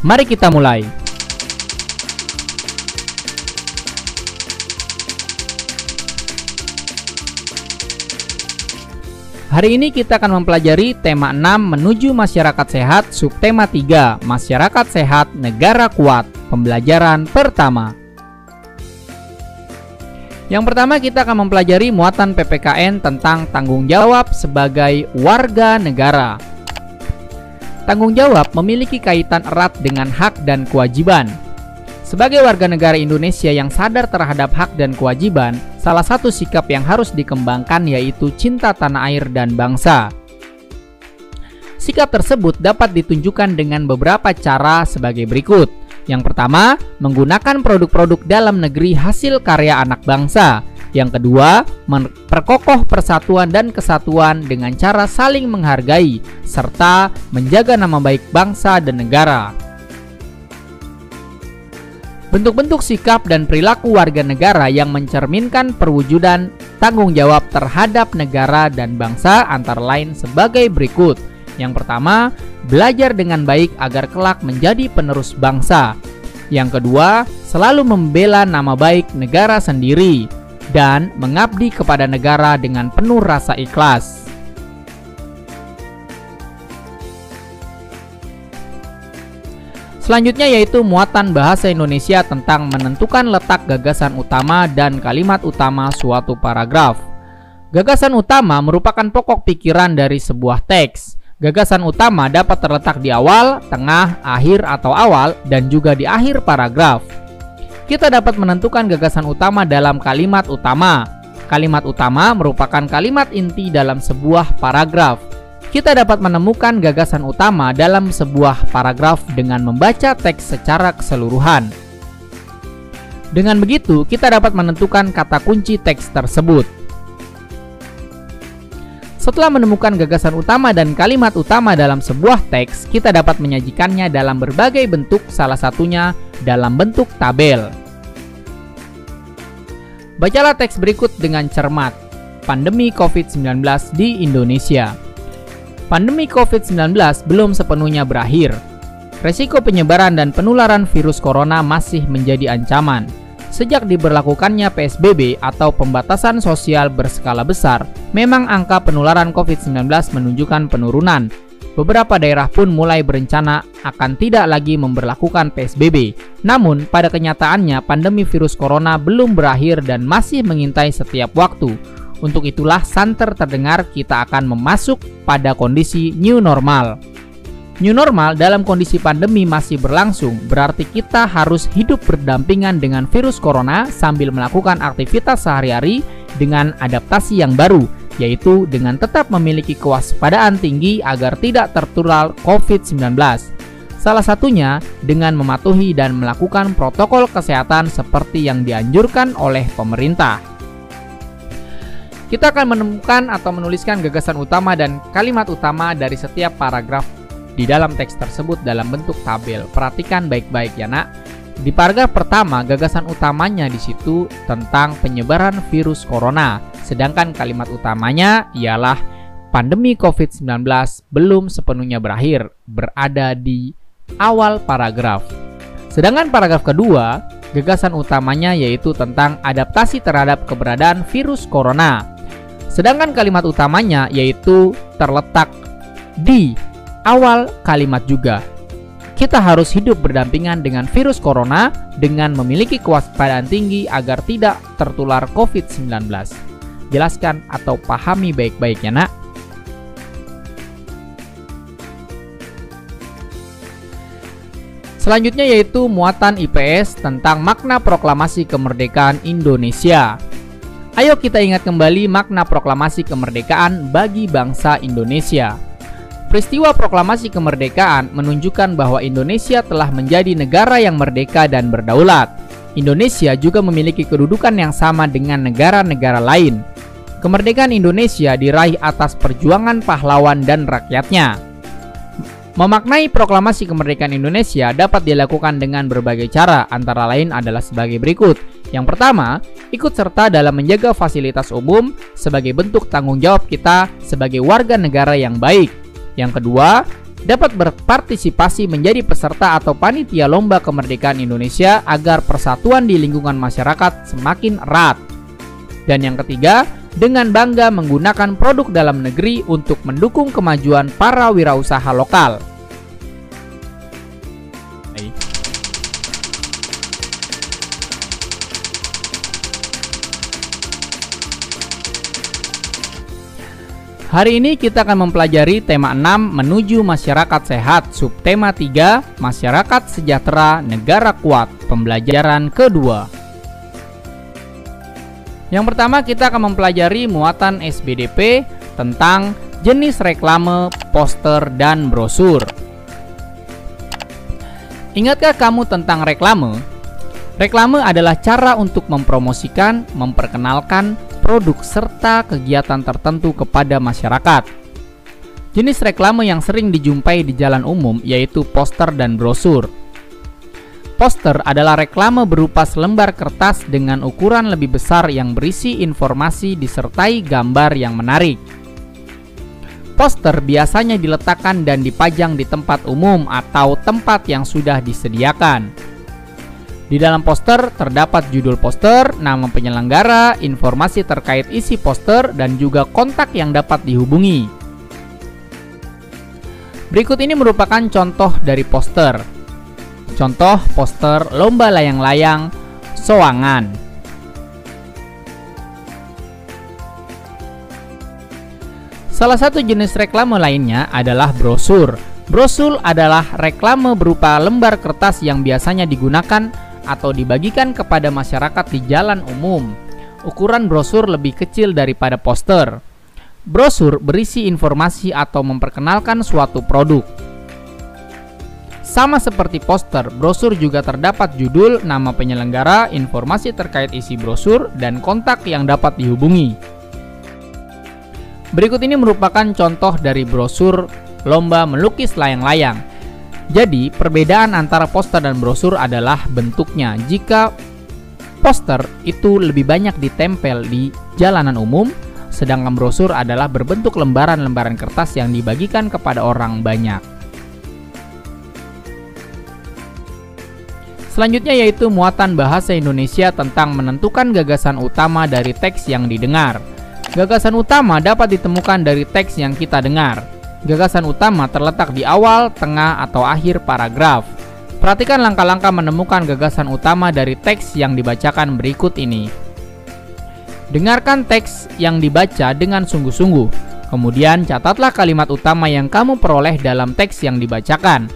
Mari kita mulai. Hari ini kita akan mempelajari tema 6 menuju masyarakat sehat, subtema 3, masyarakat sehat, negara kuat, pembelajaran pertama. Yang pertama kita akan mempelajari muatan PPKN tentang tanggung jawab sebagai warga negara. Tanggung jawab memiliki kaitan erat dengan hak dan kewajiban. Sebagai warga negara Indonesia yang sadar terhadap hak dan kewajiban, salah satu sikap yang harus dikembangkan yaitu cinta tanah air dan bangsa. Sikap tersebut dapat ditunjukkan dengan beberapa cara sebagai berikut. Yang pertama, menggunakan produk-produk dalam negeri hasil karya anak bangsa. Yang kedua, memperkokoh persatuan dan kesatuan dengan cara saling menghargai, serta menjaga nama baik bangsa dan negara. Bentuk-bentuk sikap dan perilaku warga negara yang mencerminkan perwujudan tanggung jawab terhadap negara dan bangsa antara lain sebagai berikut. Yang pertama, belajar dengan baik agar kelak menjadi penerus bangsa. Yang kedua, selalu membela nama baik negara sendiri dan mengabdi kepada negara dengan penuh rasa ikhlas. Selanjutnya yaitu muatan bahasa Indonesia tentang menentukan letak gagasan utama dan kalimat utama suatu paragraf. Gagasan utama merupakan pokok pikiran dari sebuah teks. Gagasan utama dapat terletak di awal, tengah, akhir atau awal, dan juga di akhir paragraf. Kita dapat menentukan gagasan utama dalam kalimat utama. Kalimat utama merupakan kalimat inti dalam sebuah paragraf. Kita dapat menemukan gagasan utama dalam sebuah paragraf dengan membaca teks secara keseluruhan. Dengan begitu, kita dapat menentukan kata kunci teks tersebut. Setelah menemukan gagasan utama dan kalimat utama dalam sebuah teks, kita dapat menyajikannya dalam berbagai bentuk, salah satunya dalam bentuk tabel. Bacalah teks berikut dengan cermat. Pandemi COVID-19 di Indonesia. Pandemi COVID-19 belum sepenuhnya berakhir. Resiko penyebaran dan penularan virus corona masih menjadi ancaman. Sejak diberlakukannya PSBB atau pembatasan sosial berskala besar, memang angka penularan COVID-19 menunjukkan penurunan. Beberapa daerah pun mulai berencana akan tidak lagi memberlakukan PSBB. Namun, pada kenyataannya pandemi virus corona belum berakhir dan masih mengintai setiap waktu. Untuk itulah santer terdengar kita akan memasuk pada kondisi new normal. New normal dalam kondisi pandemi masih berlangsung, berarti kita harus hidup berdampingan dengan virus corona sambil melakukan aktivitas sehari-hari dengan adaptasi yang baru, yaitu dengan tetap memiliki kewaspadaan tinggi agar tidak tertular COVID-19. Salah satunya dengan mematuhi dan melakukan protokol kesehatan seperti yang dianjurkan oleh pemerintah. Kita akan menemukan atau menuliskan gagasan utama dan kalimat utama dari setiap paragraf di dalam teks tersebut dalam bentuk tabel. Perhatikan baik-baik ya nak. Di paragraf pertama, gagasan utamanya di situ tentang penyebaran virus corona. Sedangkan kalimat utamanya ialah pandemi COVID-19 belum sepenuhnya berakhir, berada di awal paragraf. Sedangkan paragraf kedua, gagasan utamanya yaitu tentang adaptasi terhadap keberadaan virus corona. Sedangkan kalimat utamanya yaitu terletak di awal kalimat juga. Kita harus hidup berdampingan dengan virus corona dengan memiliki kewaspadaan tinggi agar tidak tertular COVID-19. Jelaskan atau pahami baik-baik ya nak. Selanjutnya yaitu muatan IPS tentang makna proklamasi kemerdekaan Indonesia. Ayo kita ingat kembali makna proklamasi kemerdekaan bagi bangsa Indonesia. Peristiwa proklamasi kemerdekaan menunjukkan bahwa Indonesia telah menjadi negara yang merdeka dan berdaulat. Indonesia juga memiliki kedudukan yang sama dengan negara-negara lain. Kemerdekaan Indonesia diraih atas perjuangan pahlawan dan rakyatnya. Memaknai proklamasi kemerdekaan Indonesia dapat dilakukan dengan berbagai cara, antara lain adalah sebagai berikut. Yang pertama, ikut serta dalam menjaga fasilitas umum sebagai bentuk tanggung jawab kita sebagai warga negara yang baik. Yang kedua, dapat berpartisipasi menjadi peserta atau panitia Lomba Kemerdekaan Indonesia agar persatuan di lingkungan masyarakat semakin erat. Dan yang ketiga, dengan bangga menggunakan produk dalam negeri untuk mendukung kemajuan para wirausaha lokal. Hari ini kita akan mempelajari tema 6 menuju masyarakat sehat, subtema 3 masyarakat sejahtera negara kuat, pembelajaran kedua. Yang pertama kita akan mempelajari muatan SBDP tentang jenis reklame, poster, dan brosur. Ingatkah kamu tentang reklame? Reklame adalah cara untuk mempromosikan, memperkenalkan produk serta kegiatan tertentu kepada masyarakat. Jenis reklame yang sering dijumpai di jalan umum yaitu poster dan brosur. Poster adalah reklame berupa selembar kertas dengan ukuran lebih besar yang berisi informasi disertai gambar yang menarik. Poster biasanya diletakkan dan dipajang di tempat umum atau tempat yang sudah disediakan. Di dalam poster terdapat judul poster, nama penyelenggara, informasi terkait isi poster, dan juga kontak yang dapat dihubungi. Berikut ini merupakan contoh dari poster. Contoh poster lomba layang-layang Soangan. Salah satu jenis reklame lainnya adalah brosur. Brosur adalah reklame berupa lembar kertas yang biasanya digunakan atau dibagikan kepada masyarakat di jalan umum. Ukuran brosur lebih kecil daripada poster. Brosur berisi informasi atau memperkenalkan suatu produk. Sama seperti poster, brosur juga terdapat judul, nama penyelenggara, informasi terkait isi brosur, dan kontak yang dapat dihubungi. Berikut ini merupakan contoh dari brosur lomba melukis layang-layang. Jadi, perbedaan antara poster dan brosur adalah bentuknya. Jika poster itu lebih banyak ditempel di jalanan umum, sedangkan brosur adalah berbentuk lembaran-lembaran kertas yang dibagikan kepada orang banyak. Selanjutnya yaitu muatan bahasa Indonesia tentang menentukan gagasan utama dari teks yang didengar. Gagasan utama dapat ditemukan dari teks yang kita dengar. Gagasan utama terletak di awal, tengah, atau akhir paragraf. Perhatikan langkah-langkah menemukan gagasan utama dari teks yang dibacakan berikut ini. Dengarkan teks yang dibaca dengan sungguh-sungguh. Kemudian catatlah kalimat utama yang kamu peroleh dalam teks yang dibacakan.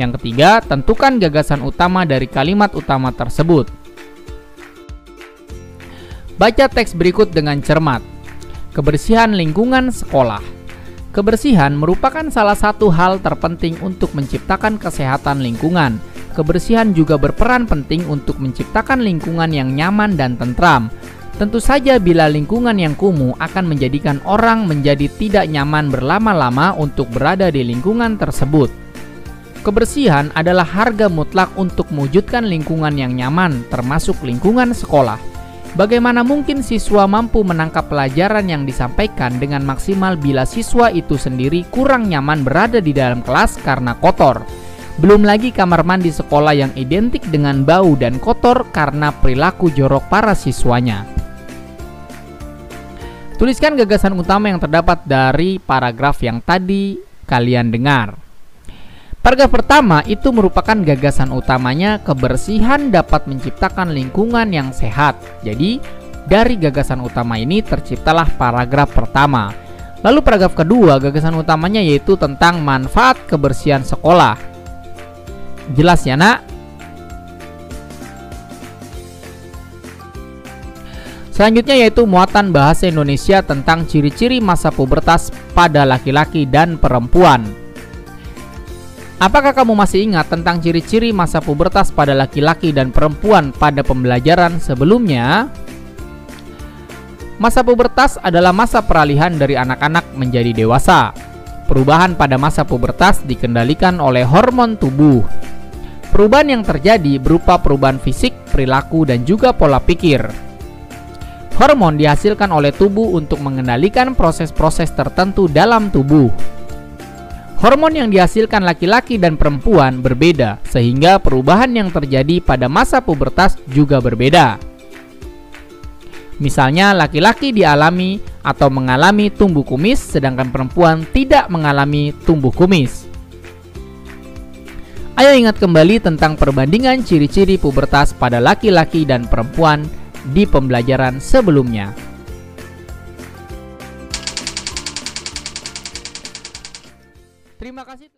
Yang ketiga, tentukan gagasan utama dari kalimat utama tersebut. Baca teks berikut dengan cermat. Kebersihan lingkungan sekolah. Kebersihan merupakan salah satu hal terpenting untuk menciptakan kesehatan lingkungan. Kebersihan juga berperan penting untuk menciptakan lingkungan yang nyaman dan tentram. Tentu saja bila lingkungan yang kumuh akan menjadikan orang menjadi tidak nyaman berlama-lama untuk berada di lingkungan tersebut. Kebersihan adalah harga mutlak untuk mewujudkan lingkungan yang nyaman, termasuk lingkungan sekolah. Bagaimana mungkin siswa mampu menangkap pelajaran yang disampaikan dengan maksimal bila siswa itu sendiri kurang nyaman berada di dalam kelas karena kotor? Belum lagi kamar mandi sekolah yang identik dengan bau dan kotor karena perilaku jorok para siswanya. Tuliskan gagasan utama yang terdapat dari paragraf yang tadi kalian dengar. Paragraf pertama itu merupakan gagasan utamanya, kebersihan dapat menciptakan lingkungan yang sehat. Jadi, dari gagasan utama ini terciptalah paragraf pertama. Lalu paragraf kedua, gagasan utamanya yaitu tentang manfaat kebersihan sekolah. Jelas ya, Nak? Selanjutnya yaitu muatan bahasa Indonesia tentang ciri-ciri masa pubertas pada laki-laki dan perempuan. Apakah kamu masih ingat tentang ciri-ciri masa pubertas pada laki-laki dan perempuan pada pembelajaran sebelumnya? Masa pubertas adalah masa peralihan dari anak-anak menjadi dewasa. Perubahan pada masa pubertas dikendalikan oleh hormon tubuh. Perubahan yang terjadi berupa perubahan fisik, perilaku, dan juga pola pikir. Hormon dihasilkan oleh tubuh untuk mengendalikan proses-proses tertentu dalam tubuh. Hormon yang dihasilkan laki-laki dan perempuan berbeda, sehingga perubahan yang terjadi pada masa pubertas juga berbeda. Misalnya, laki-laki dialami atau mengalami tumbuh kumis, sedangkan perempuan tidak mengalami tumbuh kumis. Ayo ingat kembali tentang perbandingan ciri-ciri pubertas pada laki-laki dan perempuan di pembelajaran sebelumnya. Terima kasih.